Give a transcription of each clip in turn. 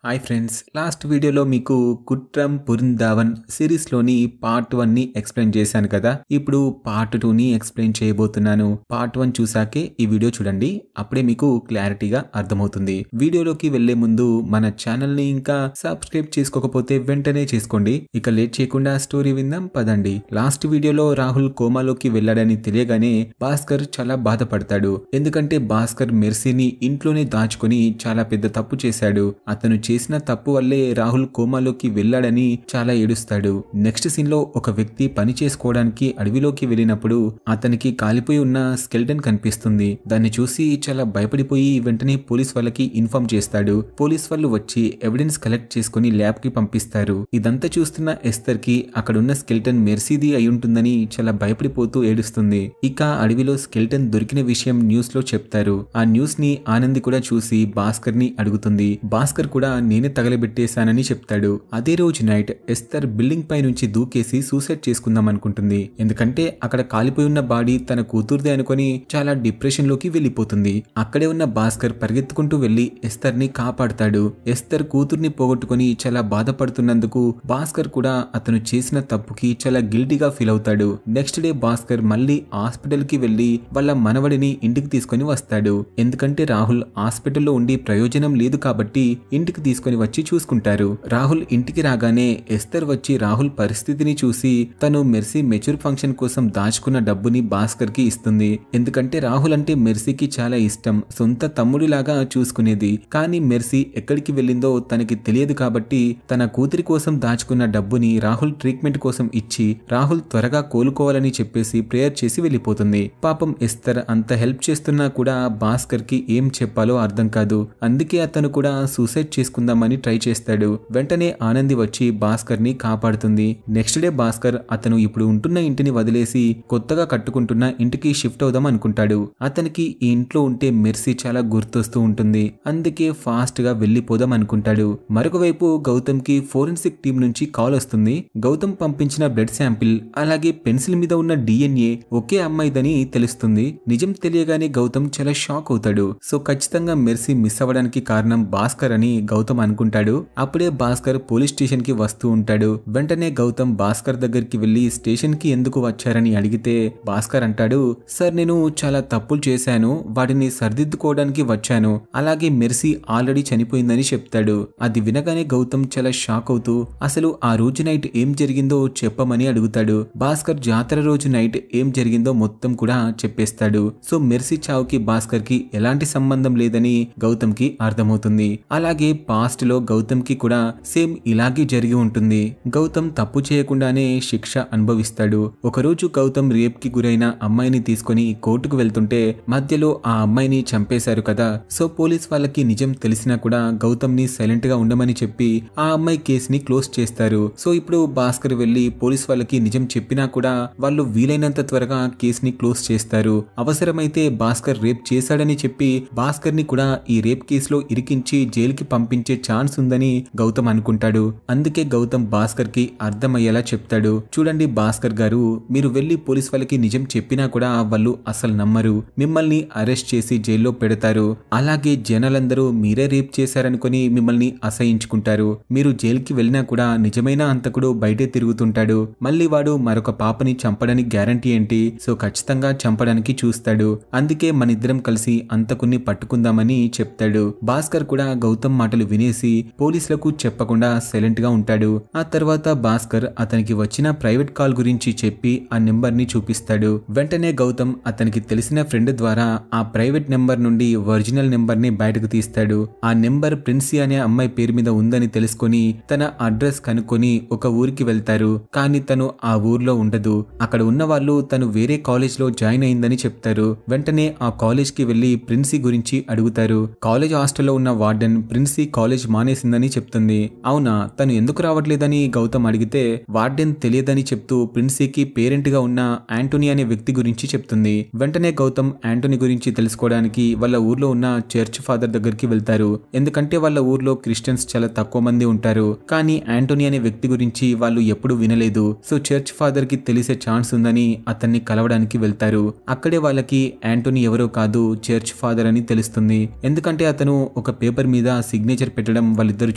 Hi friends, last వీడియోలో మీకు Kuttram Brindavan సిరీస్లోని part 1ని ఎక్స్ప్లెయిన్ చేశాను కదా. ఇప్పుడు పార్ట్ 2ని ఎక్స్ప్లెయిన్ చేయబోతున్నాను. పార్ట్ 1 చూసాకే ఈ వీడియో చూడండి, అప్పుడే మీకు క్లారిటీగా అర్థమవుతుంది. వీడియోలోకి వెళ్లే ముందు మన ఛానల్ని ఇంకా సబ్స్క్రైబ్ చేసుకోకపోతే వెంటనే చేసుకోండి. ఇక లేట్ చేయకుండా స్టోరీ విందాం పదండి. లాస్ట్ వీడియోలో రాహుల్ కోమాలోకి వెళ్ళాడని తెలియగానే భాస్కర్ చాలా బాధపడతాడు. ఎందుకంటే భాస్కర్ మెర్సీని ఇంట్లోనే దాచుకొని చాలా పెద్ద తప్పు చేశాడు. అతను చేసిన తప్పు వల్లే రాహుల్ కోమాలోకి వెళ్ళాడని చాలా ఏడుస్తాడు. నెక్స్ట్ సీన్ లో ఒక వ్యక్తి పని చేసుకోవడానికి అడవిలోకి వెళ్ళినప్పుడు అతనికి కాలిపోయి ఉన్న స్కెల్టన్ కనిపిస్తుంది. దాన్ని చూసి చాలా భయపడిపోయి వెంటనే పోలీస్ వాళ్ళకి ఇన్ఫార్మ్ చేస్తాడు. పోలీస్ వాళ్ళు వచ్చి ఎవిడెన్స్ కలెక్ట్ చేసుకుని ల్యాబ్ కి పంపిస్తారు. ఇదంతా చూస్తున్న ఎస్తర్ కి అక్కడున్న స్కెల్టన్ మెర్సీది అయి ఉంటుందని చాలా భయపడిపోతూ ఏడుస్తుంది. ఇక అడవిలో స్కెల్టన్ దొరికిన విషయం న్యూస్ లో చెప్తారు. ఆ న్యూస్ ని ఆనంది కూడా చూసి భాస్కర్ ని అడుగుతుంది. భాస్కర్ కూడా నేనే తగలబెట్టేశానని చెప్తాడు. అదే రోజు నైట్ ఎస్తర్ బిల్డింగ్ పై నుంచి దూకేసి సూసైడ్ చేసుకుందాం అనుకుంటుంది. ఎందుకంటే అక్కడ కాలిపోయి ఉన్న బాడీ తన కూతురుదే అనుకుని చాలా డిప్రెషన్ లోకి వెళ్లిపోతుంది. అక్కడే ఉన్న భాస్కర్ పరిగెత్తుకుంటూ వెళ్లి ఎస్తర్ ని కాపాడుతాడు. ఎస్తర్ కూతుర్ని పోగొట్టుకుని చాలా బాధపడుతున్నందుకు భాస్కర్ కూడా అతను చేసిన తప్పుకి చాలా గిల్టీగా ఫీల్ అవుతాడు. నెక్స్ట్ డే భాస్కర్ మళ్ళీ హాస్పిటల్ కి వెళ్లి వాళ్ళ మనవడిని ఇంటికి తీసుకుని వస్తాడు. ఎందుకంటే రాహుల్ హాస్పిటల్లో ఉండి ప్రయోజనం లేదు కాబట్టి ఇంటికి తీసుకొని వచ్చి చూసుకుంటారు. రాహుల్ ఇంటికి రాగానే ఎస్తర్ వచ్చి రాహుల్ పరిస్థితిని చూసి తను మెర్సీ మెచ్యూర్ ఫంక్షన్ కోసం దాచుకున్న డబ్బుని భాస్కర్ కి ఇస్తుంది. ఎందుకంటే రాహుల్ అంటే మెర్సీకి చాలా ఇష్టం, సొంత తమ్ముడిలాగా చూసుకునేది. కానీ మెర్సీ ఎక్కడికి వెళ్ళిందో తనకి తెలియదు కాబట్టి తన కూతురి కోసం దాచుకున్న డబ్బుని రాహుల్ ట్రీట్మెంట్ కోసం ఇచ్చి రాహుల్ త్వరగా కోలుకోవాలని చెప్పేసి ప్రేయర్ చేసి వెళ్ళిపోతుంది. పాపం ఎస్తర్ అంత హెల్ప్ చేస్తున్నా కూడా భాస్కర్ కి ఏం చెప్పాలో అర్థం కాదు. అందుకే అతను కూడా సూసైడ్ చేసుకుందామని ట్రై చేస్తాడు. వెంటనే ఆనంది వచ్చి భాస్కర్ ని కాపాడుతుంది. నెక్స్ట్ డే భాస్కర్ అతను ఇప్పుడు ఉంటున్న ఇంటిని వదిలేసి కొత్తగా కట్టుకుంటున్న ఇంటికి షిఫ్ట్ అవుదాం అనుకుంటాడు. అతనికి ఈ ఇంట్లో ఉంటే మెర్సీ చాలా గుర్తొస్తూ ఉంటుంది. అందుకే ఫాస్ట్ గా వెళ్లిపోదాం అనుకుంటాడు. మరొక వైపు గౌతమ్ కి ఫోరెన్సిక్ టీం నుంచి కాల్ వస్తుంది. గౌతమ్ పంపించిన బ్లడ్ శాంపిల్ అలాగే పెన్సిల్ మీద ఉన్న DNA ఒకే అమ్మాయిదని తెలుస్తుంది. నిజం తెలియగానే గౌతమ్ చాలా షాక్ అవుతాడు. సో ఖచ్చితంగా మెర్సీ మిస్ అవ్వడానికి కారణం భాస్కర్ అని గౌతమ్ అనుకుంటాడు. అప్పుడే భాస్కర్ పోలీస్ స్టేషన్ కి వస్తూ ఉంటాడు. వెంటనే గౌతమ్ భాస్కర్ దగ్గరికి వెళ్లి స్టేషన్ కి ఎందుకు వచ్చారని అడిగితే భాస్కర్ అంటాడు, సార్ నేను చాలా తప్పులు చేశాను, వాటిని సరిదిద్దుకోవడానికి వచ్చాను. అలాగే మెర్సీ ఆల్రెడీ చనిపోయిందని చెప్తాడు. అది వినగానే గౌతమ్ చాలా షాక్ అవుతూ అసలు ఆ రోజు నైట్ ఏం జరిగిందో చెప్పమని అడుగుతాడు. భాస్కర్ జాతర రోజు నైట్ ఏం జరిగిందో మొత్తం కూడా చెప్పేస్తాడు. సో మెర్సీ చావుకి భాస్కర్ కి ఎలాంటి సంబంధం లేదని గౌతమ్ కి అర్థమవుతుంది. అలాగే పాస్ట్ లో గౌతమ్ కి కూడా సేమ్ ఇలాగే జరిగి ఉంటుంది. గౌతమ్ తప్పు చేయకుండానే శిక్ష అనుభవిస్తాడు. ఒకరోజు గౌతమ్ రేప్ కి గురైన అమ్మాయిని తీసుకుని కోర్టుకు వెళ్తుంటే మధ్యలో ఆ అమ్మాయిని చంపేశారు కదా. సో పోలీస్ వాళ్ళకి నిజం తెలిసినా కూడా గౌతమ్ ని సైలెంట్ గా ఉండమని చెప్పి ఆ అమ్మాయి కేసుని క్లోజ్ చేస్తారు. సో ఇప్పుడు భాస్కర్ వెళ్లి పోలీస్ వాళ్ళకి నిజం చెప్పినా కూడా వాళ్ళు వీలైనంత త్వరగా కేసుని క్లోజ్ చేస్తారు. అవసరమైతే భాస్కర్ రేప్ చేశాడని చెప్పి భాస్కర్ ని కూడా ఈ రేప్ కేసులో ఇరికించి జైలుకి పంపించే ఛాన్స్ ఉందని గౌతమ్ అనుకుంటాడు. అందుకే గౌతమ్ భాస్కర్ కి అర్థమయ్యేలా చెప్తాడు. చూడండి భాస్కర్ గారు, మీరు వెళ్లి పోలీస్ వాళ్ళకి నిజం చెప్పినా కూడా వాళ్ళు అసలు నమ్మరు, మిమ్మల్ని అరెస్ట్ చేసి జైల్లో పెడతారు. అలాగే జనాలందరూ మీరే రేప్ చేశారనుకుని మిమ్మల్ని అసహించుకుంటారు. మీరు జైలుకి వెళ్ళినా కూడా నిజమైన హంతకుడు బయటే తిరుగుతుంటాడు. మళ్ళీ వాడు మరొక పాపని చంపడానికి గ్యారంటీ ఏంటి? సో ఖచ్చితంగా చంపడానికి చూస్తాడు. అందుకే మనిద్దరం కలిసి హంతకుణ్ణి పట్టుకుందామని చెప్తాడు. భాస్కర్ కూడా గౌతమ్ మాటలు వినేసి పోలీసులకు చెప్పకుండా సైలెంట్ గా ఉంటాడు. ఆ తర్వాత భాస్కర్ అతనికి వచ్చిన ప్రైవేట్ కాల్ గురించి చెప్పి ఆ నెంబర్ ని చూపిస్తాడు. వెంటనే గౌతమ్ అతనికి తెలిసిన ఫ్రెండ్ ద్వారా ఆ ప్రైవేట్ నెంబర్ నుండి ఒరిజినల్ నెంబర్ ని బయటకు తీస్తాడు. ఆ నెంబర్ ప్రిన్సీ అనే అమ్మాయి పేరు మీద ఉందని తెలుసుకొని తన అడ్రస్ కనుక్కొని ఒక ఊరికి వెళ్తారు. కానీ తను ఆ ఊర్లో ఉండదు. అక్కడ ఉన్న వాళ్ళు తను వేరే కాలేజ్ లో జాయిన్ అయిందని చెప్తారు. వెంటనే ఆ కాలేజ్ కి వెళ్లి ప్రిన్సీ గురించి అడుగుతారు. కాలేజ్ హాస్టల్లో ఉన్న వార్డెన్ ప్రిన్సీ కాలేజ్ మానేసిందని చెప్తుంది. అవునా, తను ఎందుకు రావట్లేదని గౌతమ్ అడిగితే వార్డెన్ తెలియదని చెప్తూ ప్రిన్సీకి పేరెంట్ గా ఉన్న యాంటోనీ అనే వ్యక్తి గురించి చెప్తుంది. వెంటనే గౌతమ్ యాంటోనీ గురించి తెలుసుకోవడానికి వాళ్ళ ఊర్లో ఉన్న చర్చ్ ఫాదర్ దగ్గరికి వెళ్తారు. ఎందుకంటే వాళ్ళ ఊర్లో క్రిస్టియన్స్ చాలా తక్కువ మంది ఉంటారు. కానీ యాంటోనీ అనే వ్యక్తి గురించి వాళ్ళు ఎప్పుడు వినలేదు. సో చర్చ్ ఫాదర్ కి తెలిసే ఛాన్స్ ఉందని అతన్ని కలవడానికి వెళ్తారు. అక్కడే వాళ్ళకి యాంటోనీ ఎవరో కాదు, చర్చ్ ఫాదర్ అని తెలుస్తుంది. ఎందుకంటే అతను ఒక పేపర్ మీద సిగ్నేచర్ సిగ్నేచర్ పెట్టడం వాళ్ళిద్దరు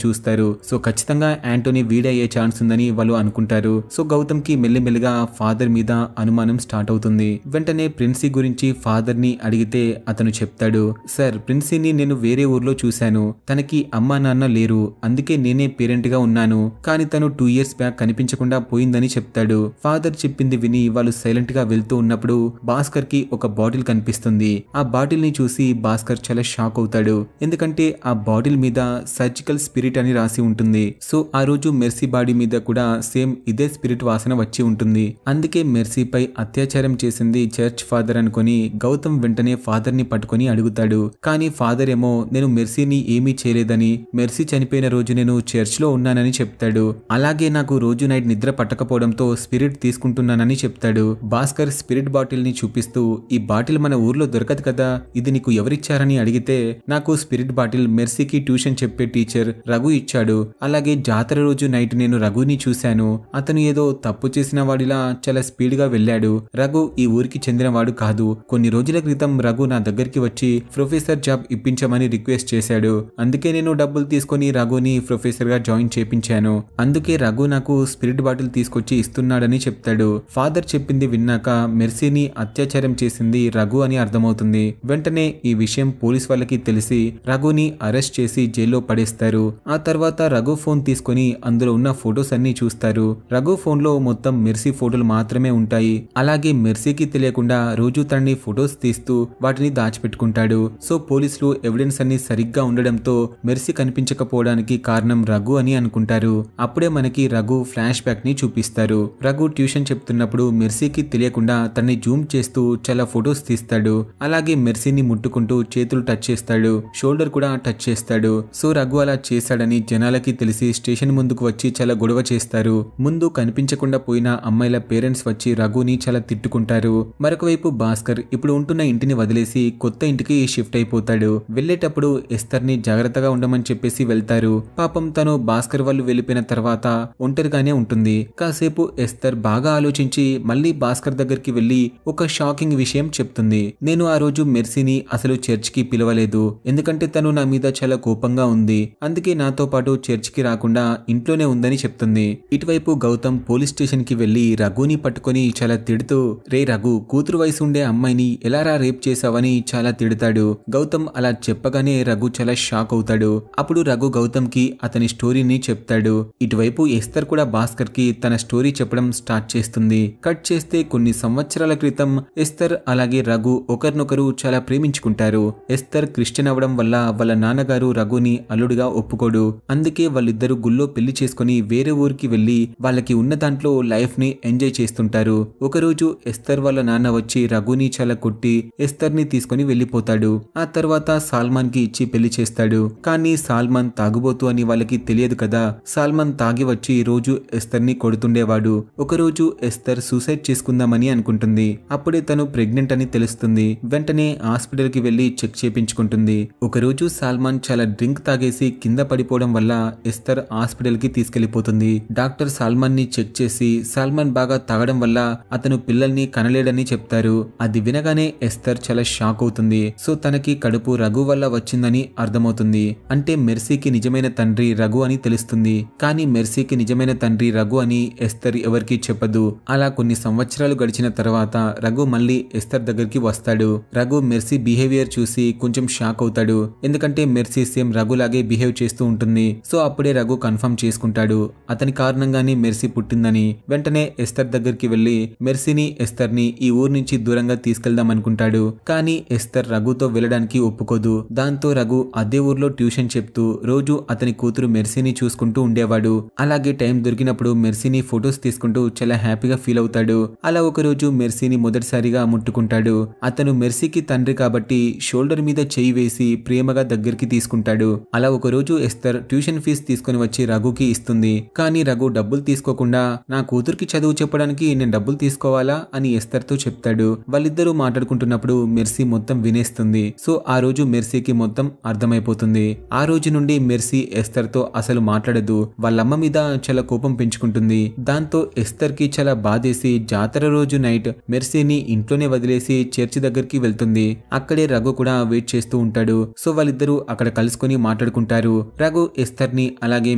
చూస్తారు. సో ఖచ్చితంగా యాంటోనీ వీడయ్యే ఛాన్స్ ఉందని వాళ్ళు అనుకుంటారు. సో గౌతమ్ కి మెల్లిమెల్లిగా ఫాదర్ మీద అనుమానం స్టార్ట్ అవుతుంది. వెంటనే ప్రిన్సీ గురించి ఫాదర్ ని అడిగితే అతను చెప్తాడు, సార్ ప్రిన్సీని నేను వేరే ఊర్లో చూశాను. తనకి అమ్మా నాన్న లేరు, అందుకే నేనే పేరెంట్ గా ఉన్నాను. కానీ తను 2 years బ్యాక్ కనిపించకుండా పోయిందని చెప్తాడు. ఫాదర్ చెప్పింది విని వాళ్ళు సైలెంట్ గా వెళ్తూ ఉన్నప్పుడు భాస్కర్ కి ఒక బాటిల్ కనిపిస్తుంది. ఆ బాటిల్ ని చూసి భాస్కర్ చాలా షాక్ అవుతాడు. ఎందుకంటే ఆ బాటిల్ మీద సర్జికల్ స్పిరిట్ అని రాసి ఉంటుంది. సో ఆ రోజు మెర్సీ బాడీ మీద కూడా సేమ్ ఇదే స్పిరిట్ వాసన వచ్చి ఉంటుంది. అందుకే మెర్సీపై అత్యాచారం చేసింది చర్చ్ ఫాదర్ అనుకొని గౌతమ్ వెంటనే ఫాదర్ ని పట్టుకొని అడుగుతాడు. కానీ ఫాదర్ ఏమో నేను మెర్సీని ఏమీ చేయలేదని, మెర్సీ చనిపోయిన రోజు నేను చర్చ్ లో ఉన్నానని చెప్తాడు. అలాగే నాకు రోజు నైట్ నిద్ర పట్టకపోవడంతో స్పిరిట్ తీసుకుంటున్నానని చెప్తాడు. భాస్కర్ స్పిరిట్ బాటిల్ ని చూపిస్తూ ఈ బాటిల్ మన ఊర్లో దొరకదు కదా, ఇది నీకు ఎవరిచ్చారని అడిగితే నాకు స్పిరిట్ బాటిల్ మెర్సీకి ట్యూషన్ చెప్పే టీచర్ రఘు ఇచ్చాడు. అలాగే జాతర రోజు నైట్ నేను రఘుని చూశాను. అతను ఏదో తప్పు చేసిన వాడిలా చాలా స్పీడ్ గా వెళ్ళాడు. రఘు ఈ ఊరికి చెందినవాడు కాదు. కొన్ని రోజుల క్రితం రఘు నా దగ్గరికి వచ్చి ప్రొఫెసర్ జాబ్ ఇప్పించమని రిక్వెస్ట్ చేశాడు. అందుకే నేను డబ్బులు తీసుకొని రఘుని ప్రొఫెసర్ గా జాయిన్ చేపించాను. అందుకే రఘు నాకు స్పిరిట్ బాటిల్ తీసుకొచ్చి ఇస్తున్నాడని చెప్తాడు. ఫాదర్ చెప్పింది విన్నాక మెర్సీని అత్యాచారం చేసింది రఘు అని అర్థమవుతుంది. వెంటనే ఈ విషయం పోలీస్ వాళ్ళకి తెలిసి రఘుని అరెస్ట్ చేసి జైల్లో పడేస్తారు. ఆ తర్వాత రఘు ఫోన్ తీసుకొని అందులో ఉన్న ఫొటోస్ అన్ని చూస్తారు. రఘు ఫోన్ లో మొత్తం మెర్సీ ఫోటోలు మాత్రమే ఉంటాయి. అలాగే మెర్సీకి తెలియకుండా రోజు తనని ఫొటోస్ తీస్తూ వాటిని దాచిపెట్టుకుంటాడు. సో పోలీసులు ఎవిడెన్స్ అన్ని సరిగ్గా ఉండడంతో మెర్సీ కనిపించకపోవడానికి కారణం రఘు అని అనుకుంటారు. అప్పుడే మనకి రఘు ఫ్లాష్ బ్యాక్ ని చూపిస్తారు. రఘు ట్యూషన్ చెప్తున్నప్పుడు మెర్సీకి తెలియకుండా తనని జూమ్ చేస్తూ చాలా ఫొటోస్ తీస్తాడు. అలాగే మెర్సీని ముట్టుకుంటూ చేతులు టచ్ చేస్తాడు, షోల్డర్ కూడా టచ్ చేస్తాడు. సో రఘు అలా చేశాడని జనాలకి తెలిసి స్టేషన్ ముందుకు వచ్చి చాలా గొడవ చేస్తారు. ముందు కనిపించకుండా పోయిన అమ్మాయిల పేరెంట్స్ వచ్చి రఘుని చాలా తిట్టుకుంటారు. మరొక వైపు భాస్కర్ ఇప్పుడు ఉంటున్న ఇంటిని వదిలేసి కొత్త ఇంటికి షిఫ్ట్ అయిపోతాడు. వెళ్లేటప్పుడు ఎస్తర్ ని జాగ్రత్తగా ఉండమని చెప్పేసి వెళ్తారు. పాపం తను భాస్కర్ వాళ్ళు వెళ్ళిపోయిన తర్వాత ఒంటరిగానే ఉంటుంది. కాసేపు ఎస్తర్ బాగా ఆలోచించి మళ్ళీ భాస్కర్ దగ్గరికి వెళ్లి ఒక షాకింగ్ విషయం చెప్తుంది. నేను ఆ రోజు మెర్సీని అసలు చర్చ్ కి పిలవలేదు, ఎందుకంటే తను నా మీద చాలా కోపంగా ఉంది. అందుకే నాతో పాటు చర్చ్ కి రాకుండా ఇంట్లోనే ఉందని చెప్తుంది. ఇటువైపు గౌతమ్ పోలీస్ స్టేషన్ కి వెళ్లి రఘుని పట్టుకొని చాలా తిడుతూ, రే రఘు, కూతురు వయసు ఉండే అమ్మాయిని ఎలారా రేప్ చేసావని చాలా తిడతాడు. గౌతమ్ అలా చెప్పగానే రఘు చాలా షాక్ అవుతాడు. అప్పుడు రఘు గౌతమ్ కి అతని స్టోరీని చెప్తాడు. ఇటువైపు ఎస్తర్ కూడా భాస్కర్ కి తన స్టోరీ చెప్పడం స్టార్ట్ చేస్తుంది. కట్ చేస్తే కొన్ని సంవత్సరాల క్రితం ఎస్తర్ అలాగే రఘు ఒకరినొకరు చాలా ప్రేమించుకుంటారు. ఎస్తర్ క్రిస్టియన్ అవడం వల్ల వాళ్ళ నాన్నగారు రఘుని అల్లుడిగా ఒప్పుకోడు. అందుకే వాళ్ళిద్దరు గుళ్ళో పెళ్లి చేసుకుని వేరే ఊరికి వెళ్లి వాళ్ళకి ఉన్న దాంట్లో లైఫ్ ని ఎంజాయ్ చేస్తుంటారు. ఒకరోజు ఎస్తర్ వాళ్ళ నాన్న వచ్చి రఘుని చాలా కొట్టి ఎస్తర్ ని తీసుకుని వెళ్లిపోతాడు. ఆ తర్వాత సాల్మాన్ కి ఇచ్చి పెళ్లి చేస్తాడు. కానీ సాల్మాన్ తాగుబోతు అని వాళ్ళకి తెలియదు కదా. సాల్మాన్ తాగి వచ్చి రోజు ఎస్తర్ ని కొడుతుండేవాడు. ఒకరోజు ఎస్తర్ సూసైడ్ చేసుకుందామని అనుకుంటుంది. అప్పుడే తను ప్రెగ్నెంట్ అని తెలుస్తుంది. వెంటనే హాస్పిటల్ కి వెళ్లి చెక్ చేపించుకుంటుంది. ఒకరోజు సాల్మాన్ చాలా డ్రింక్ తాగేసి కింద పడిపోవడం వల్ల ఎస్తర్ హాస్పిటల్ కి తీసుకెళ్లిపోతుంది. డాక్టర్ సాల్మాన్ ని చెక్ చేసి సాల్మాన్ బాగా తాగడం వల్ల అతను పిల్లల్ని కనలేడని చెప్తారు. అది వినగానే ఎస్తర్ చాలా షాక్ అవుతుంది. సో తనకి కడుపు రఘు వల్ల వచ్చిందని అర్థమవుతుంది. అంటే మెర్సీకి నిజమైన తండ్రి రఘు అని తెలుస్తుంది. కానీ మెర్సీకి నిజమైన తండ్రి రఘు అని ఎస్తర్ ఎవరికీ చెప్పదు. అలా కొన్ని సంవత్సరాలు గడిచిన తర్వాత రఘు మళ్ళీ ఎస్తర్ దగ్గరికి వస్తాడు. రఘు మెర్సీ బిహేవియర్ చూసి కొంచెం షాక్ అవుతాడు. ఎందుకంటే మెర్సీ సేమ్ రఘులాగే బిహేవ్ చేస్తూ ఉంటుంది. సో అప్పుడే రఘు కన్ఫర్మ్ చేసుకుంటాడు అతని కారణంగానే మెర్సీ పుట్టిందని. వెంటనే ఎస్తర్ దగ్గరికి వెళ్లి మెర్సీని ఎస్తర్ ని ఈ ఊరు నుంచి దూరంగా తీసుకెళ్దాం అనుకుంటాడు. కానీ ఎస్తర్ రఘుతో వెళ్ళడానికి ఒప్పుకోదు. దాంతో రఘు అదే ఊర్లో ట్యూషన్ చెప్తూ రోజు అతని కూతురు మెర్సీని చూసుకుంటూ ఉండేవాడు. అలాగే టైం దొరికినప్పుడు మెర్సీని ఫొటోస్ తీసుకుంటూ చాలా హ్యాపీగా ఫీల్ అవుతాడు. అలా ఒకరోజు మెర్సీని మొదటిసారిగా ముట్టుకుంటాడు. అతను మెర్సీకి తండ్రి కాబట్టి షోల్డర్ మీద చేయి వేసి ప్రేమగా దగ్గరికి తీసుకుంటాడు. అలా ఒకరోజు ఎస్తర్ ట్యూషన్ ఫీజు తీసుకుని వచ్చి రఘుకి ఇస్తుంది. కానీ రఘు డబ్బులు తీసుకోకుండా నా కూతురికి చదువు చెప్పడానికి నేను డబ్బులు తీసుకోవాలా అని ఎస్తర్ తో చెప్తాడు. వాళ్ళిద్దరూ మాట్లాడుకుంటున్నప్పుడు మెర్సీ మొత్తం వినేస్తుంది. సో ఆ రోజు మెర్సీకి మొత్తం అర్థమైపోతుంది. ఆ రోజు నుండి మెర్సీ ఎస్తర్ తో అసలు మాట్లాడదు. వాళ్ళమ్మ మీద చాలా కోపం పెంచుకుంటుంది. దాంతో ఎస్తర్ కి చాలా బాధేసి జాతర రోజు నైట్ మెర్సీని ఇంట్లోనే వదిలేసి చర్చి దగ్గరికి వెళ్తుంది. అక్కడే రఘు కూడా వెయిట్ చేస్తూ ఉంటాడు. సో వాళ్ళిద్దరూ అక్కడ కలుసుకొని మాట్లాడుకుంటారు. మాట్లాడుకుంటారు. రఘు ఎస్తర్ ని అలాగే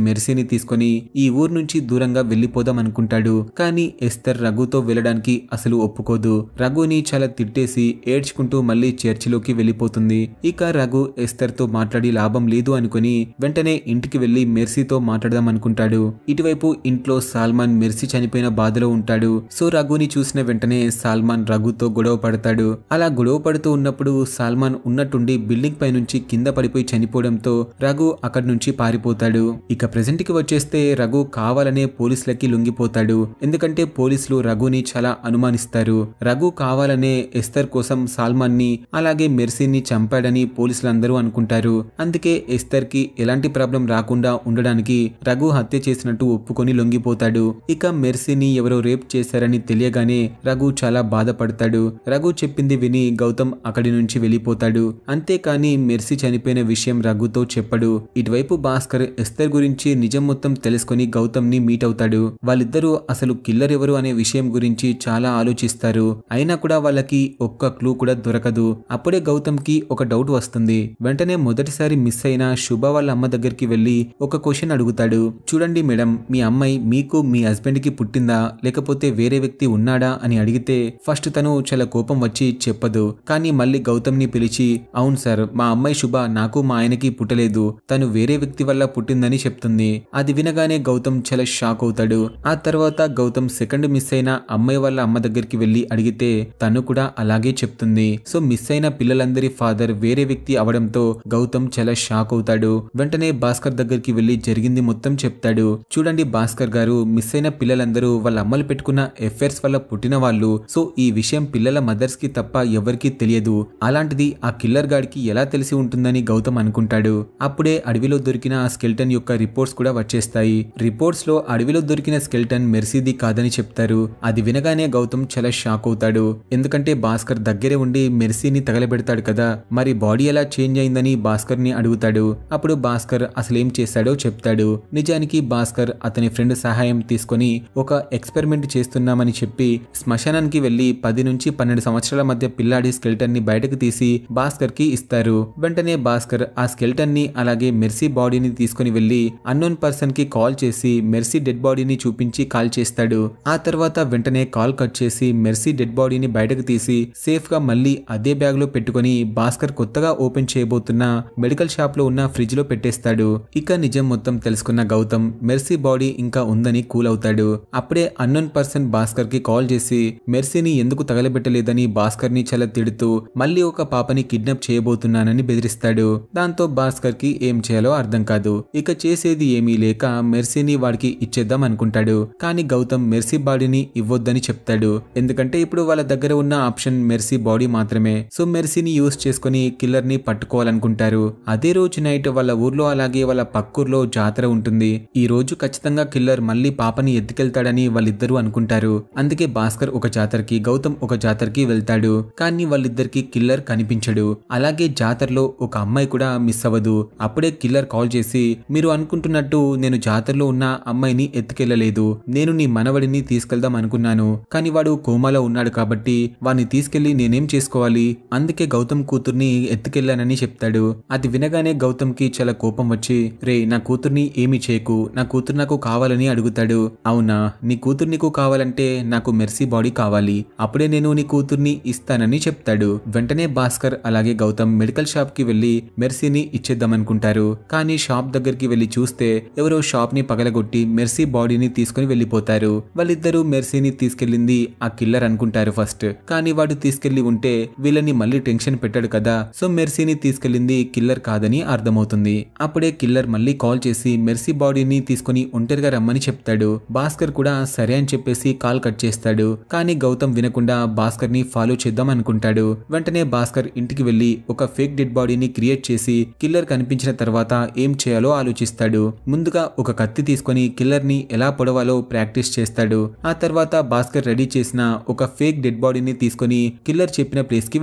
మెర్సీని తీసుకొని ఈ ఊరు నుంచి దూరంగా వెళ్లిపోదాం అనుకుంటాడు. కానీ ఎస్తర్ రఘుతో వెళ్ళడానికి అసలు ఒప్పుకోదు. రఘుని చాలా తిట్టేసి ఏడ్చుకుంటూ మళ్ళీ చర్చిలోకి వెళ్లిపోతుంది. ఇక రఘు ఎస్తర్ తో మాట్లాడి లాభం లేదు అనుకుని వెంటనే ఇంటికి వెళ్లి మెర్సీతో మాట్లాడదాం అనుకుంటాడు. ఇటువైపు ఇంట్లో సాల్మాన్ మెర్సీ చనిపోయిన బాధలో ఉంటాడు. సో రఘుని చూసిన వెంటనే సాల్మాన్ రఘుతో గొడవ పడతాడు. అలా గొడవ పడుతూ ఉన్నప్పుడు సాల్మాన్ ఉన్నట్టుండి బిల్డింగ్ పై నుంచి కింద పడిపోయి చనిపోవడంతో రఘు అక్కడి నుంచి పారిపోతాడు. ఇక ప్రెజెంట్ కి వచ్చేస్తే రఘు కావాలనే పోలీసులకి లొంగిపోతాడు. ఎందుకంటే పోలీసులు రఘుని చాలా అనుమానిస్తారు. రఘు కావాలనే ఎస్తర్ కోసం సాల్మాన్ ని అలాగే మెర్సీని చంపాడని పోలీసులందరూ అనుకుంటారు. అందుకే ఎస్తర్ కి ఎలాంటి ప్రాబ్లం రాకుండా ఉండడానికి రఘు హత్య చేసినట్టు ఒప్పుకొని లొంగిపోతాడు. ఇక మెర్సీని ఎవరో రేప్ చేశారని తెలియగానే రఘు చాలా బాధపడతాడు. రఘు చెప్పింది విని గౌతమ్ అక్కడి నుంచి వెళ్లిపోతాడు. అంతేకాని మెర్సీ చనిపోయిన విషయం రఘుతో చెప్పడు. ఇటువైపు భాస్కర్ ఎస్తర్ గురించి నిజం మొత్తం తెలుసుకొని గౌతమ్ ని మీట్ అవుతాడు. వాళ్ళిద్దరూ అసలు కిల్లర్ ఎవరు అనే విషయం గురించి చాలా ఆలోచిస్తారు. అయినా కూడా వాళ్ళకి ఒక్క క్లూ కూడా దొరకదు. అప్పుడే గౌతమ్ కి ఒక డౌట్ వస్తుంది. వెంటనే మొదటిసారి మిస్ అయిన శుభ వాళ్ళ అమ్మ దగ్గరికి వెళ్లి ఒక క్వశ్చన్ అడుగుతాడు. చూడండి మేడం, మీ అమ్మాయి మీకు మీ హస్బెండ్ కి పుట్టిందా లేకపోతే వేరే వ్యక్తి ఉన్నాడా అని అడిగితే ఫస్ట్ తను చాలా కోపం వచ్చి చెప్పదు. కానీ మళ్ళీ గౌతమ్ ని పిలిచి అవును సార్, మా అమ్మాయి శుభ నాకు మా ఆయనకి పుట్టలేదు, తను వేరే వ్యక్తి వల్ల పుట్టిందని చెప్తుంది. అది వినగానే గౌతమ్ చాలా షాక్ అవుతాడు. ఆ తర్వాత గౌతమ్ సెకండ్ మిస్ అయిన అమ్మాయి వాళ్ళ అమ్మ దగ్గరికి వెళ్లి అడిగితే తను కూడా అలాగే చెప్తుంది. సో మిస్ అయిన పిల్లలందరి ఫాదర్ వేరే వ్యక్తి అవడంతో గౌతమ్ చాలా షాక్ అవుతాడు. వెంటనే భాస్కర్ దగ్గరికి వెళ్లి జరిగింది మొత్తం చెప్తాడు. చూడండి భాస్కర్ గారు, మిస్ అయిన పిల్లలందరూ వాళ్ళ అమ్మలు పెట్టుకున్న ఎఫైర్స్ వల్ల పుట్టిన వాళ్ళు. సో ఈ విషయం పిల్లల మదర్స్ కి తప్ప ఎవరికీ తెలియదు. అలాంటిది ఆ కిల్లర్ గాడికి ఎలా తెలిసి ఉంటుందని గౌతమ్ అనుకుంటాడు. అప్పుడే అడవిలో దొరికిన ఆ స్కెల్టన్ యొక్క రిపోర్ట్స్ కూడా వచ్చేస్తాయి. రిపోర్ట్స్ లో అడవిలో దొరికిన స్కెల్టన్ మెర్సీది కాదని చెప్తారు. అది వినగానే గౌతమ్ చాలా షాక్ అవుతాడు. ఎందుకంటే భాస్కర్ దగ్గరే ఉండి మెర్సీని తగలబెడతాడు కదా, మరి బాడీ ఎలా చేంజ్ అయిందని భాస్కర్ ని అడుగుతాడు. అప్పుడు భాస్కర్ అసలేం చేశాడో చెప్తాడు. నిజానికి భాస్కర్ అతని ఫ్రెండ్ సహాయం తీసుకొని ఒక ఎక్స్పెరిమెంట్ చేస్తున్నామని చెప్పి శ్మశానానికి వెళ్లి 10 నుంచి 12 సంవత్సరాల మధ్య పిల్లాడి స్కెల్టన్ ని బయటకు తీసి భాస్కర్ కి ఇస్తారు. వెంటనే భాస్కర్ ఆ స్కెల్టన్ ని అలాగే మెర్సీ బాడీని తీసుకుని వెళ్లి అన్నోన్ పర్సన్ కి కాల్ చేసి మెర్సీ డెడ్ బాడీని చూపించి కాల్ చేస్తాడు. ఆ తర్వాత వెంటనే కాల్ కట్ చేసి మెర్సీ డెడ్ బాడీని బయటకు తీసి సేఫ్ గా మళ్ళీ అదే బ్యాగ్ లో పెట్టుకుని భాస్కర్ కొత్తగా ఓపెన్ చేయబోతున్న మెడికల్ షాప్ లో ఉన్న ఫ్రిడ్జ్ లో పెట్టేస్తాడు. ఇక నిజం మొత్తం తెలుసుకున్న గౌతమ్ మెర్సీ బాడీ ఇంకా ఉందని కూల్ అవుతాడు. అప్పుడే అన్నోన్ పర్సన్ భాస్కర్ కి కాల్ చేసి మెర్సీని ఎందుకు తగలబెట్టలేదని భాస్కర్ ని చాలా తిడుతూ మళ్ళీ ఒక పాపని కిడ్నాప్ చేయబోతున్నానని బెదిరిస్తాడు. దాంతో భాస్కర్ కి ఏం చేయాలో అర్థం కాదు. ఇక చేసేది ఏమీ లేక మెర్సీని వాడికి ఇచ్చేద్దాం అనుకుంటాడు. కానీ గౌతమ్ మెర్సీ బాడీని ఇవ్వొద్దని చెప్తాడు. ఎందుకంటే ఇప్పుడు వాళ్ళ దగ్గర ఉన్న ఆప్షన్ మెర్సీ బాడీ మాత్రమే. సో మెర్సీని యూజ్ చేసుకుని కిల్లర్ ని పట్టుకోవాలనుకుంటారు. అదే రోజు నైట్ వాళ్ళ ఊర్లో అలాగే వాళ్ళ పక్కూర్లో జాతర ఉంటుంది. ఈ రోజు ఖచ్చితంగా కిల్లర్ మళ్ళీ పాపని ఎత్తుకెళ్తాడని వాళ్ళిద్దరూ అనుకుంటారు. అందుకే భాస్కర్ ఒక జాతరకి, గౌతమ్ ఒక జాతరకి వెళ్తాడు. కానీ వాళ్ళిద్దరికి కిల్లర్ కనిపించడు. అలాగే జాతరలో ఒక అమ్మాయి కూడా మిస్ అవ్వదు. అప్పుడే కిల్లర్ కాల్ చేసి మీరు అనుకుంటున్నట్టు నేను జాతరలో ఉన్న అమ్మాయిని ఎత్తుకెళ్లలేదు, నేను నీ మనవడిని తీసుకెళ్దాం అనుకున్నాను, కానీ వాడు కోమాలో ఉన్నాడు కాబట్టి వాడిని తీసుకెళ్లి నేనేం చేసుకోవాలి, అందుకే గౌతమ్ కూతుర్ని ఎత్తుకెళ్లానని చెప్తాడు. అది వినగానే గౌతమ్ కి చాలా కోపం వచ్చి రే నా కూతుర్ని ఏమి చేయకు, నా కూతురు నాకు కావాలని అడుగుతాడు. అవునా, నీ కూతురు నీకు కావాలంటే నాకు మెర్సీ బాడీ కావాలి, అప్పుడే నేను నీ కూతుర్ని ఇస్తానని చెప్తాడు. వెంటనే భాస్కర్ అలాగే గౌతమ్ మెడికల్ షాప్ కి వెళ్లి మెర్సీని ఇచ్చేద్దామనుకుంటారు. కానీ షాప్ దగ్గరికి వెళ్లి చూస్తే ఎవరో షాప్ ని పగలగొట్టి మెర్సీ బాడీని తీసుకుని వెళ్లిపోతారు. వాళ్ళిద్దరూ మెర్సీని తీసుకెళ్లింది ఆ కిల్లర్ అనుకుంటారు ఫస్ట్. కానీ వాడు తీసుకెళ్లి ఉంటే వీళ్ళని మళ్ళీ టెన్షన్ పెట్టాడు కదా, సో మెర్సీని తీసుకెళ్లింది కిల్లర్ కాదని అర్థమవుతుంది. అప్పుడే కిల్లర్ మళ్ళీ కాల్ చేసి మెర్సీ బాడీని తీసుకుని ఒంటరిగా రమ్మని చెప్తాడు. భాస్కర్ కూడా సరే అని చెప్పేసి కాల్ కట్ చేస్తాడు. కానీ గౌతమ్ వినకుండా భాస్కర్ ని ఫాలో చేద్దాం అనుకుంటాడు. వెంటనే భాస్కర్ ఇంటికి వెళ్లి ఒక ఫేక్ డెడ్ బాడీని క్రియేట్ చేసి కిల్లర్ కనిపించిన తర్వాత ఏం చేయాలో ఆలోచిస్తాడు. ముందుగా ఒక కత్తి తీసుకుని కిల్లర్ ని ఎలా పొడవాలో ప్రాక్టీస్ చేస్తాడు. ఆ తర్వాత భాస్కర్ రెడీ చేసిన ఒక ఫేక్ డెడ్ బాడీని తీసుకుని కిల్లర్ చెప్పిన ప్లేస్ కి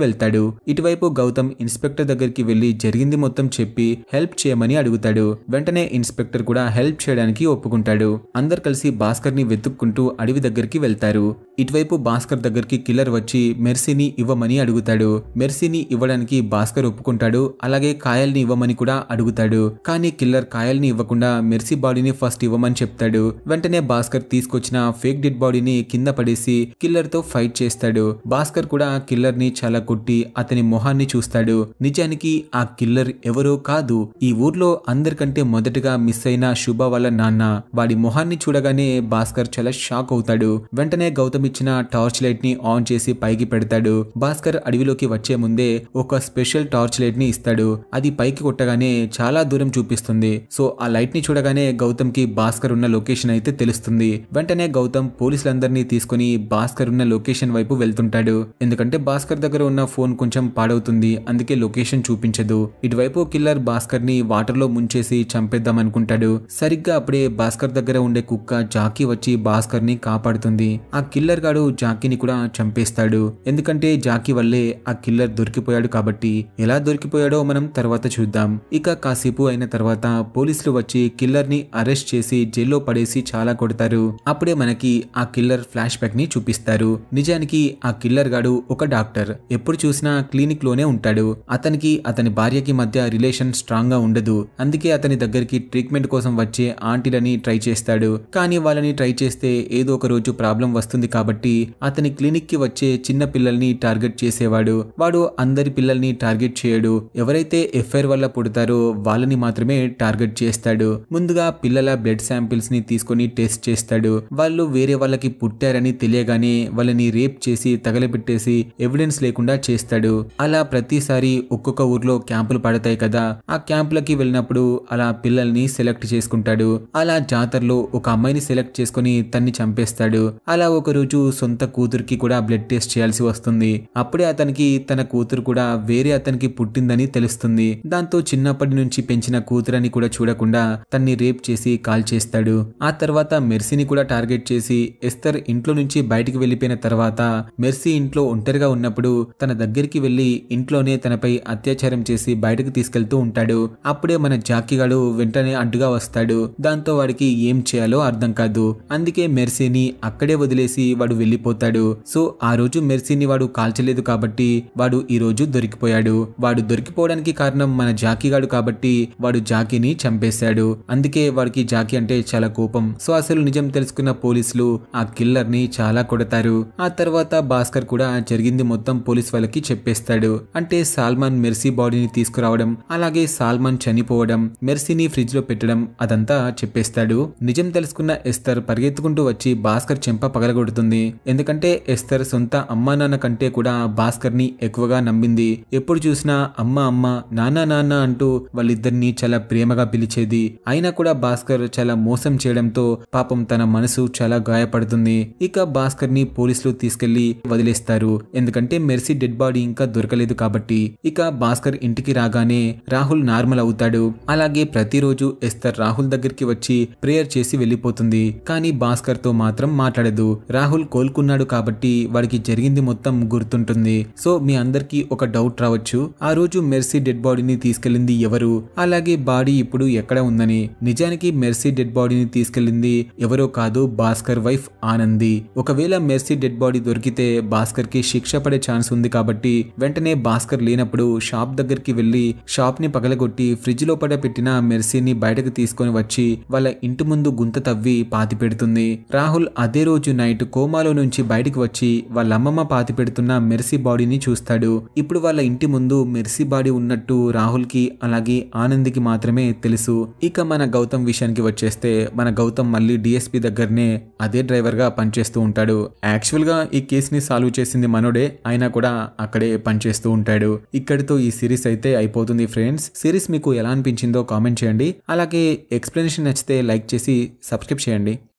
వెళ్తాడు. ఇటువైపు గౌతమ్ ఇన్స్పెక్టర్ దగ్గరికి వెళ్లి జరిగింది మొత్తం చెప్పి హెల్ప్ చేయమని అడుగుతాడు. వెంటనే ఇన్స్పెక్టర్ కూడా హెల్ప్ చేయడానికి ఒప్పుకుంటాడు. అందరు కలిసి భాస్కర్ ని వెతుక్కుంటూ అడవి దగ్గరికి వెళ్తారు. ఇటువైపు భాస్కర్ దగ్గరికి కిల్లర్ వచ్చి మెర్సీని ఇవ్వమని అడుగుతాడు. మెర్సీని ఇవ్వడానికి భాస్కర్ ఒప్పుకుంటాడు. అలాగే కాయల్ని ఇవ్వమని కూడా కూడా అడుగుతాడు. కానీ కిల్లర్ కాయల్ని ఇవ్వకుండా మెర్సీ బాడీని ఫస్ట్ ఇవ్వమని చెప్తాడు. వెంటనే భాస్కర్ తీసుకొచ్చిన ఫేక్ డెడ్ బాడీని కింద పడేసి కిల్లర్ తో ఫైట్ చేస్తాడు. భాస్కర్ కూడా కిల్లర్ ని చాలా కొట్టి అతని మొహాన్ని చూస్తాడు. నిజానికి ఆ కిల్లర్ ఎవరో కాదు, ఈ ఊర్లో అందరికంటే మొదటగా మిస్ అయిన శుభ వాళ్ళ నాన్న. వాడి మొహాన్ని చూడగానే భాస్కర్ చాలా షాక్ అవుతాడు. వెంటనే గౌతమ్ ఇచ్చిన టార్చ్ లైట్ ని ఆన్ చేసి పైకి పెడతాడు. భాస్కర్ అడవిలోకి వచ్చే ముందే ఒక స్పెషల్ టార్చ్ లైట్ ని ఇస్తాడు. అది పైకి కొట్టగానే చాలా దూరం చూపిస్తుంది. సో ఆ లైట్ ని చూడగానే గౌతమ్ కి భాస్కర్ ఉన్న లొకేషన్ అయితే తెలుస్తుంది. వెంటనే గౌతమ్ పోలీసులందరినీ తీసుకుని భాస్కర్ ఉన్న లొకేషన్ వైపు వెళ్తుంటాడు. ఎందుకంటే భాస్కర్ దగ్గర ఉన్న ఫోన్ కొంచెం పాడవుతుంది, అందుకే లొకేషన్ చూపించదు. ఇటువైపు కిల్లర్ భాస్కర్ ని వాటర్ లో ముంచేసి చంపేద్దాం అనుకుంటాడు. సరిగ్గా అప్పుడే భాస్కర్ దగ్గర ఉండే కుక్క జాకీ వచ్చి భాస్కర్ ని కాపాడుతుంది. ఆ కిల్లర్ గాడు జాకీని కూడా చంపేస్తాడు. ఎందుకంటే జాకీ వల్లే ఆ కిల్లర్ దొరికిపోయాడు కాబట్టి. ఎలా దొరికిపోయాడో మనం తర్వాత చూద్దాం. ఇక కాసేపు అయిన తర్వాత పోలీసులు వచ్చి కిల్లర్ ని అరెస్ట్ చేసి జైల్లో పడేసి చాలా కొడతారు. అప్పుడే మనకి ఆ కిల్లర్ ఫ్లాష్ బ్యాక్ ని చూపిస్తారు. నిజానికి ఆ కిల్లర్ గాడు ఒక డాక్టర్. ఎప్పుడు చూసినా క్లినిక్ లోనే ఉంటాడు. అతనికి అతని భార్యకి మధ్య రిలేషన్ స్ట్రాంగ్ గా ఉండదు. అందుకే అతని దగ్గరికి ట్రీట్మెంట్ కోసం వచ్చే ఆంటీలని ట్రై చేస్తాడు. కానీ వాళ్ళని ట్రై చేస్తే ఏదో ఒక రోజు ప్రాబ్లం వస్తుంది కాబట్టి అతని క్లినిక్ కి వచ్చే చిన్న పిల్లల్ని టార్గెట్ చేసేవాడు. వాడు అందరి పిల్లల్ని టార్గెట్ చేయడు. ఎవరైతే ఎఫ్ఐఆర్ వల్ల పుడతారో వాళ్ళని మాత్రమే టార్గెట్ చేస్తాడు. ముందుగా పిల్లల బ్లడ్ శాంపిల్స్ ని తీసుకొని టెస్ట్ చేస్తాడు. వాళ్ళు వేరే వాళ్ళకి పుట్టారని తెలియగానే వాళ్ళని రేప్ చేసి తగలబెట్టేసి ఎవిడెన్స్ లేకుండా చేస్తాడు. అలా ప్రతిసారి ఒక్కొక్క ఊర్లో క్యాంపులు పడతాయి కదా, ఆ క్యాంపులకి వెళ్ళినప్పుడు అలా పిల్లల్ని సెలెక్ట్ చేసుకుంటాడు. అలా జాతరలో ఒక అమ్మాయిని సెలెక్ట్ చేసుకుని తన్ని చంపేస్తాడు. అలా ఒక రోజు సొంత కూతురికి కూడా బ్లడ్ టెస్ట్ చేయాల్సి వస్తుంది. అప్పుడే అతనికి తన కూతురు కూడా వేరే అతనికి పుట్టిందని తెలుస్తుంది. దాంతో చిన్నప్పటి నుంచి పెంచిన కూతురని కూడా చూడకుండా తన్ని రేప్ చేసి కాల్ చేస్తాడు. ఆ తర్వాత మెర్సీని కూడా టార్గెట్ చేసి ఎస్తర్ ఇంట్లో నుంచి బయటికి వెళ్లిపోయిన తర్వాత మెర్సీ ఇంట్లో ఒంటరిగా ఉన్నప్పుడు తన దగ్గరికి వెళ్లి ఇంట్లోనే తనపై అత్యాచారం చేసి బయటకు తీసుకెళ్తూ ఉంటాడు. అప్పుడే మన జాకీగాడు వెంటనే అడ్డుగా వస్తాడు. దాంతో వాడికి ఏం చేయాలో అర్థం కాదు. అందుకే మెర్సీని అక్కడే వదిలేసి వాడు వెళ్లిపోతాడు. సో ఆ రోజు మెర్సీని వాడు కాల్చలేదు కాబట్టి వాడు ఈ రోజు దొరికిపోయాడు. వాడు దొరికిపోవడానికి కారణం మన జాకీగాడు కాబట్టి వాడు జాకీని చంపేశాడు. అందుకే వాడికి జాకీ అంటే చాలా కోపం. సో అసలు నిజం తెలుసుకున్న పోలీసులు ఆ కిల్లర్ ని చాలా కొడతారు. ఆ తర్వాత భాస్కర్ కూడా జరిగింది మొత్తం పోలీస్ వాళ్ళకి చెప్పేస్తాడు. అంటే సాల్మాన్ మెర్సీ బాడీని తీసుకురావడం, అలాగే సాల్మాన్ చనిపోవడం, మెర్సీని ఫ్రిడ్జ్ లో పెట్టడం అదంతా చెప్పేస్తాడు. నిజం తెలుసుకున్న ఎస్తర్ పరిగెత్తుకుంటూ వచ్చి భాస్కర్ చెంప పగలగొడుతుంది. ఎందుకంటే ఎస్తర్ సొంత అమ్మా నాన్న కంటే కూడా భాస్కర్ ని ఎక్కువగా నమ్మింది. ఎప్పుడు చూసినా అమ్మ అమ్మ నాన్న నాన్న అంటూ వాళ్ళిద్దరిని చాలా ప్రేమగా పిలిచేది. అయినా కూడా భాస్కర్ చాలా మోసం చేయడంతో పాపం తన మనసు చాలా గాయపడుతుంది. ఇక భాస్కర్ ని పోలీసులు తీసుకెళ్లి వదిలేస్తారు. ఎందుకంటే మెర్సీ డెడ్ బాడీ ఇంకా దొరకలేదు కాబట్టి. ఇక భాస్కర్ ఇంటికి రాగానే రాహుల్ నార్మల్ అవుతాడు. అలాగే ప్రతిరోజు ఎస్తర్ రాహుల్ దగ్గరికి వచ్చి ప్రేయర్ చేసి వెళ్లిపోతుంది. కానీ భాస్కర్ తో మాత్రం మాట్లాడదు. రాహుల్ కోలుకున్నాడు కాబట్టి వాడికి జరిగింది మొత్తం గుర్తుంటుంది. సో మీ అందరికి ఒక డౌట్ రావచ్చు, ఆ రోజు మెర్సీ డెడ్ బాడీని తీసుకెళ్లింది ఎవరు, అలాగే బాడీ ఇప్పుడు ఎక్కడ ఉందని. నిజానికి మెర్సీ డెడ్ బాడీని తీసుకెళ్లింది ఎవరో కాదు, భాస్కర్ వైఫ్ ఆనంది. ఒకవేళ మెర్సీ డెడ్ బాడీ దొరికితే భాస్కర్ కి శిక్ష పడే ఛాన్స్ ఉంది కాబట్టి వెంటనే భాస్కర్ లేనప్పుడు షాప్ దగ్గరికి వెళ్లి షాప్ ని పగలగొట్టి ఫ్రిడ్జ్ లోపల పెట్టిన మెర్సీని బయటకు తీసుకొని వచ్చి వాళ్ళ ఇంటి ముందు గుంత తవ్వి పాతి పెడుతుంది. రాహుల్ అదే రోజు నైట్ కోమాలో నుంచి బయటికి వచ్చి వాళ్ళ అమ్మమ్మ పాతి పెడుతున్న మెర్సీ బాడీని చూస్తాడు. ఇప్పుడు వాళ్ళ ఇంటి ముందు మెర్సీ బాడీ ఉన్నట్టు రాహుల్ కి అలాగే ఆనందికి మాత్రమే తెలుసు. ఇక మన గౌతమ్ విషయానికి వచ్చేస్తే మన గౌతమ్ మళ్ళీ డిఎస్పీ దగ్గరనే అదే డ్రైవర్ గా పనిచేస్తూ ఉంటాడు. యాక్చువల్ గా ఈ కేసుని సాల్వ్ చేసింది మనోడే, అయినా కూడా అక్కడే పనిచేస్తూ ఉంటాడు. ఇక్కడితో ఈ సిరీస్ అయితే అయిపోతుంది ఫ్రెండ్స్. సిరీస్ మీకు ఎలా అనిపించిందో కామెంట్ చేయండి. అలాగే ఎక్స్ప్లెనేషన్ నచ్చితే లైక్ చేసి సబ్స్క్రైబ్ చేయండి.